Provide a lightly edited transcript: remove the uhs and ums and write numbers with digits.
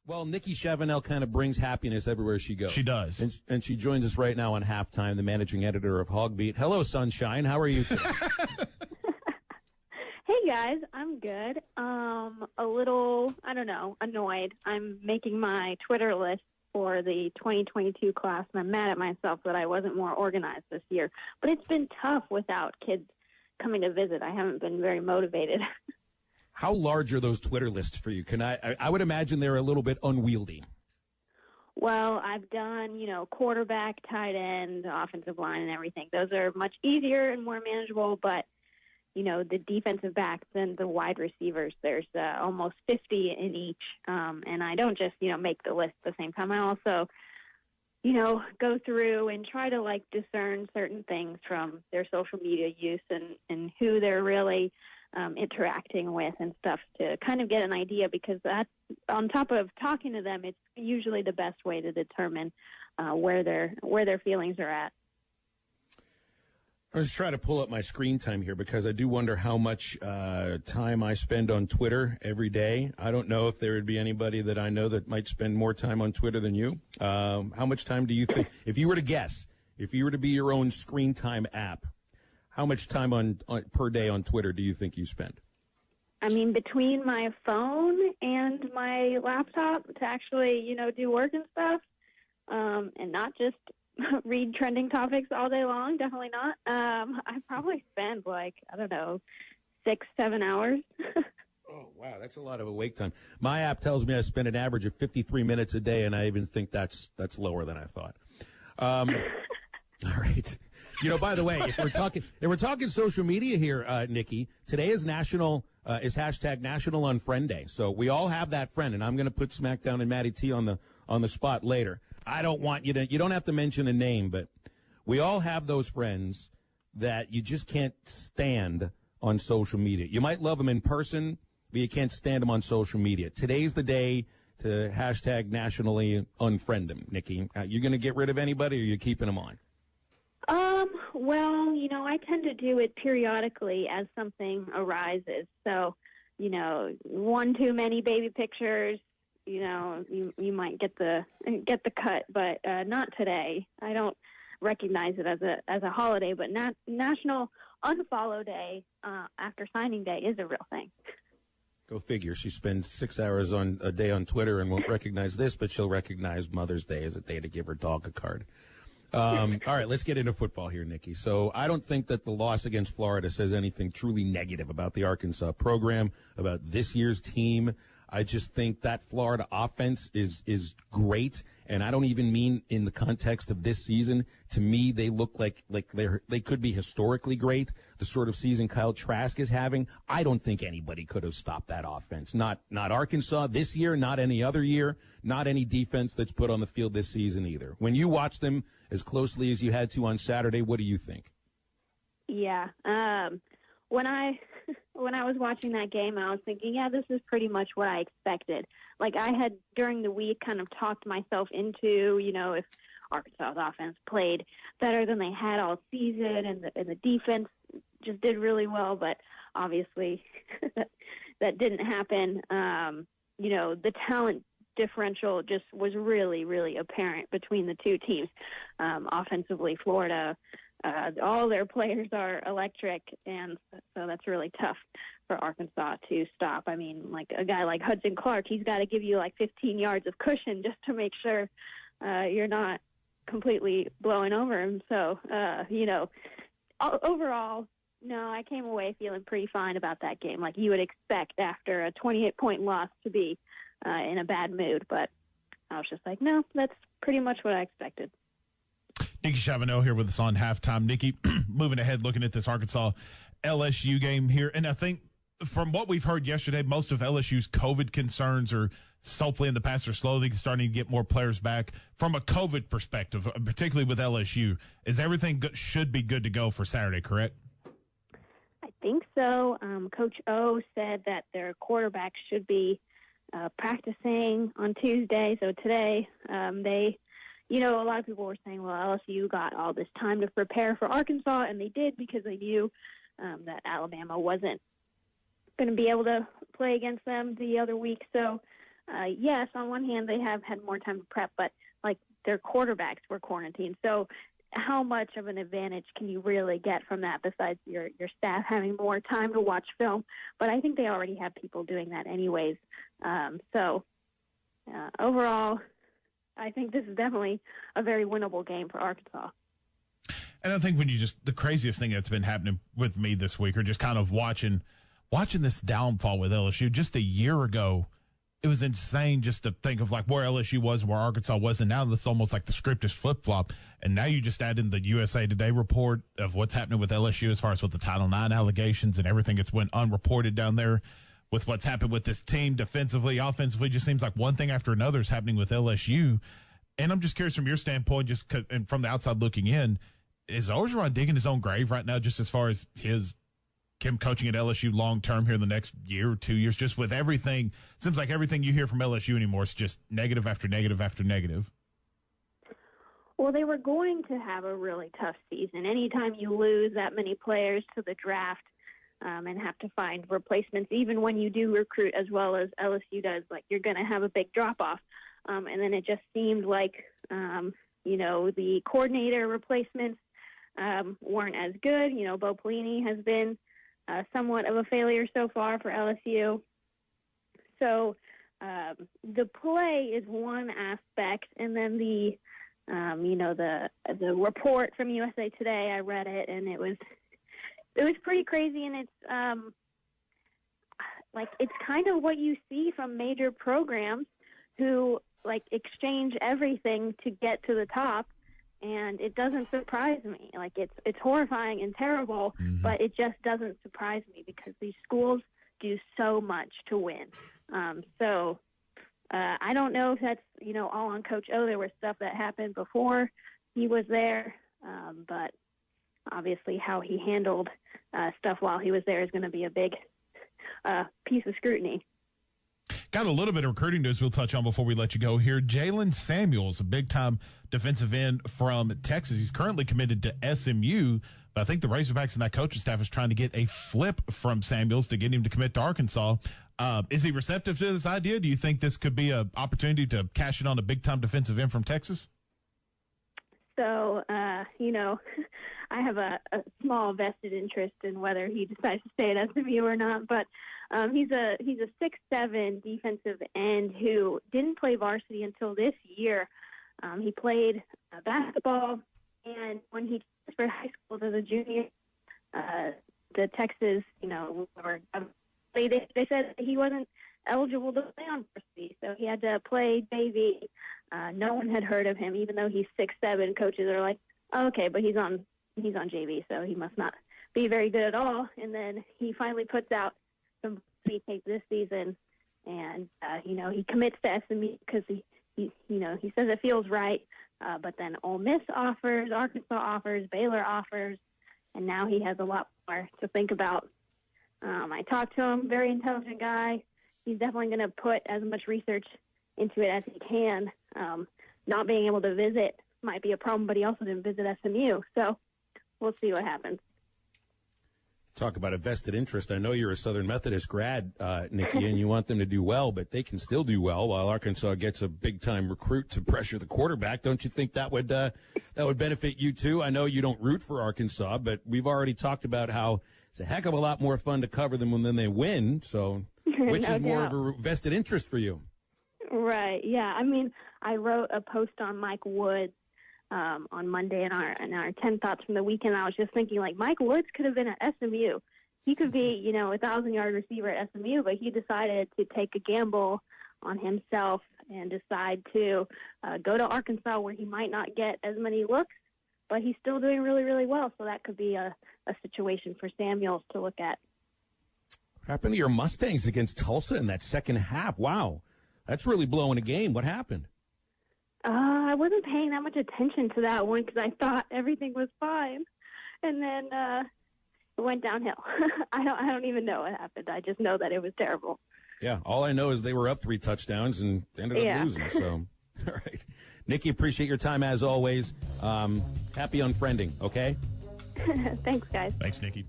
Well, Nikki Chavanelle kind of brings happiness everywhere she goes. She does. And she joins us right now on Halftime, the managing editor of HawgBeat. Hello, Sunshine. How are you today? Hey, guys. I'm good. A little, I don't know, annoyed. I'm making my Twitter list for the 2022 class, and I'm mad at myself that I wasn't more organized this year. But it's been tough without kids coming to visit. I haven't been very motivated. How large are those Twitter lists for you? I would imagine they're a little bit unwieldy. Well, I've done, quarterback, tight end, offensive line, and everything. Those are much easier and more manageable, but, the defensive backs and the wide receivers, there's almost 50 in each. And I don't just, make the list at the same time. I also, go through and try to, discern certain things from their social media use and who they're really interacting with and stuff to kind of get an idea, because that, on top of talking to them, it's usually the best way to determine where their feelings are at. I was trying to pull up my screen time here because I do wonder how much time I spend on Twitter every day. I don't know if there would be anybody that I know that might spend more time on Twitter than you. How much time do you think, if you were to guess, if you were to be your own screen time app, how much time on per day on Twitter do you think you spend? I mean, between my phone and my laptop to actually, do work and stuff, and not just read trending topics all day long, definitely not. I probably spend 6-7 hours. Oh, wow, that's a lot of awake time. My app tells me I spend an average of 53 minutes a day, and I even think that's lower than I thought. All right. By the way, if we're talking social media here, Nikki, today is hashtag National Unfriend Day. So we all have that friend, and I'm going to put SmackDown and Matty T on the spot later. I don't want you don't have to mention a name, but we all have those friends that you just can't stand on social media. You might love them in person, but you can't stand them on social media. Today's the day to hashtag nationally unfriend them, Nikki. You going to get rid of anybody, or are you keeping them on? Well, I tend to do it periodically as something arises. So, one too many baby pictures, you might get the cut, but not today. I don't recognize it as a holiday, but National Unfollow Day after signing day is a real thing. Go figure. She spends 6 hours a day on Twitter and won't recognize this, but she'll recognize Mother's Day as a day to give her dog a card. All right, let's get into football here, Nikki. So I don't think that the loss against Florida says anything truly negative about the Arkansas program, about this year's team. I just think that Florida offense is great, and I don't even mean in the context of this season. To me, they look like they could be historically great. The sort of season Kyle Trask is having, I don't think anybody could have stopped that offense. Not Arkansas this year, not any other year, not any defense that's put on the field this season either. When you watch them as closely as you had to on Saturday, what do you think? Yeah, when I was watching that game, I was thinking, yeah, this is pretty much what I expected. I had, during the week, kind of talked myself into, if Arkansas's offense played better than they had all season, and the defense just did really well, but obviously that didn't happen. The talent differential just was really, really apparent between the two teams. Offensively, Florida, all their players are electric, and so that's really tough for Arkansas to stop. I mean, a guy like Hudson Clark, he's got to give you 15 yards of cushion just to make sure you're not completely blowing over him. So, overall, no, I came away feeling pretty fine about that game, like you would expect after a 28-point loss to be in a bad mood. But I was just like, no, that's pretty much what I expected. Nikki Chavanelle here with us on Halftime. Nikki, moving ahead, looking at this Arkansas LSU game here. And I think from what we've heard yesterday, most of LSU's COVID concerns are hopefully in the past, are slowly starting to get more players back. From a COVID perspective, particularly with LSU, is everything should be good to go for Saturday, correct? I think so. Coach O said that their quarterback should be practicing on Tuesday. So today a lot of people were saying, well, LSU got all this time to prepare for Arkansas, and they did because they knew that Alabama wasn't going to be able to play against them the other week. So yes, on one hand they have had more time to prep, but like their quarterbacks were quarantined. So how much of an advantage can you really get from that besides your staff having more time to watch film? But I think they already have people doing that anyways. Overall, I think this is definitely a very winnable game for Arkansas. And I think the craziest thing that's been happening with me this week, or just kind of watching this downfall with LSU. Just a year ago, it was insane just to think of like where LSU was and where Arkansas was. And now it's almost like the script is flip-flop. And now you just add in the USA Today report of what's happening with LSU as far as with the Title IX allegations and everything that's went unreported down there with what's happened with this team defensively, offensively. Just seems like one thing after another is happening with LSU. And I'm just curious from your standpoint, and from the outside looking in, is Orgeron digging his own grave right now just as far as him coaching at LSU long-term here in the next year or 2 years, just with everything? Seems like everything you hear from LSU anymore is just negative after negative after negative. Well, they were going to have a really tough season. Anytime you lose that many players to the draft and have to find replacements, even when you do recruit as well as LSU does, like you're going to have a big drop-off. And then it just seemed like, the coordinator replacements weren't as good. Bo Pelini has been somewhat of a failure so far for LSU. So the play is one aspect, and then the report from USA Today, I read it, and it was pretty crazy, and it's it's kind of what you see from major programs who exchange everything to get to the top. And it doesn't surprise me. It's horrifying and terrible, but it just doesn't surprise me because these schools do so much to win. I don't know if that's, all on Coach O. There was stuff that happened before he was there, but obviously how he handled stuff while he was there is going to be a big piece of scrutiny. Got a little bit of recruiting news we'll touch on before we let you go here. Jalen Samuels, a big-time defensive end from Texas. He's currently committed to SMU, but I think the Razorbacks and that coaching staff is trying to get a flip from Samuels to get him to commit to Arkansas. Is he receptive to this idea? Do you think this could be an opportunity to cash in on a big-time defensive end from Texas? So, I have a small vested interest in whether he decides to stay at SMU or not, but he's a 6'7" defensive end who didn't play varsity until this year. He played basketball, and when he transferred high school as a junior, the Texas, they said he wasn't eligible to play on varsity, so he had to play JV. No one had heard of him, even though he's 6'7". Coaches are like, oh, okay, but he's on JV, so he must not be very good at all. And then he finally puts out some tape this season, and he commits to SMU because he says it feels right. But then Ole Miss offers, Arkansas offers, Baylor offers, and now he has a lot more to think about. I talked to him, very intelligent guy. He's definitely going to put as much research into it as he can. Not being able to visit might be a problem, but he also didn't visit SMU, so we'll see what happens. Talk about a vested interest. I know you're a Southern Methodist grad, Nikki, and you want them to do well, but they can still do well while Arkansas gets a big-time recruit to pressure the quarterback. Don't you think that would benefit you too? I know you don't root for Arkansas, but we've already talked about how it's a heck of a lot more fun to cover them when they win. So, which No is more doubt. of a vested interest for you? Right. Yeah. I mean, I wrote a post on Mike Woods on Monday in our 10 thoughts from the weekend. I was just thinking, Mike Woods could have been at SMU. He could be, a 1,000-yard receiver at SMU, but he decided to take a gamble on himself and decide to go to Arkansas, where he might not get as many looks, but he's still doing really, really well. So that could be a situation for Samuels to look at. What happened to your Mustangs against Tulsa in that second half? Wow. That's really blowing a game. What happened? I wasn't paying that much attention to that one because I thought everything was fine, and then it went downhill. I don't even know what happened. I just know that it was terrible. Yeah, all I know is they were up 3 touchdowns and ended up losing. So, all right, Nikki, appreciate your time as always. Happy unfriending. Okay. Thanks, guys. Thanks, Nikki.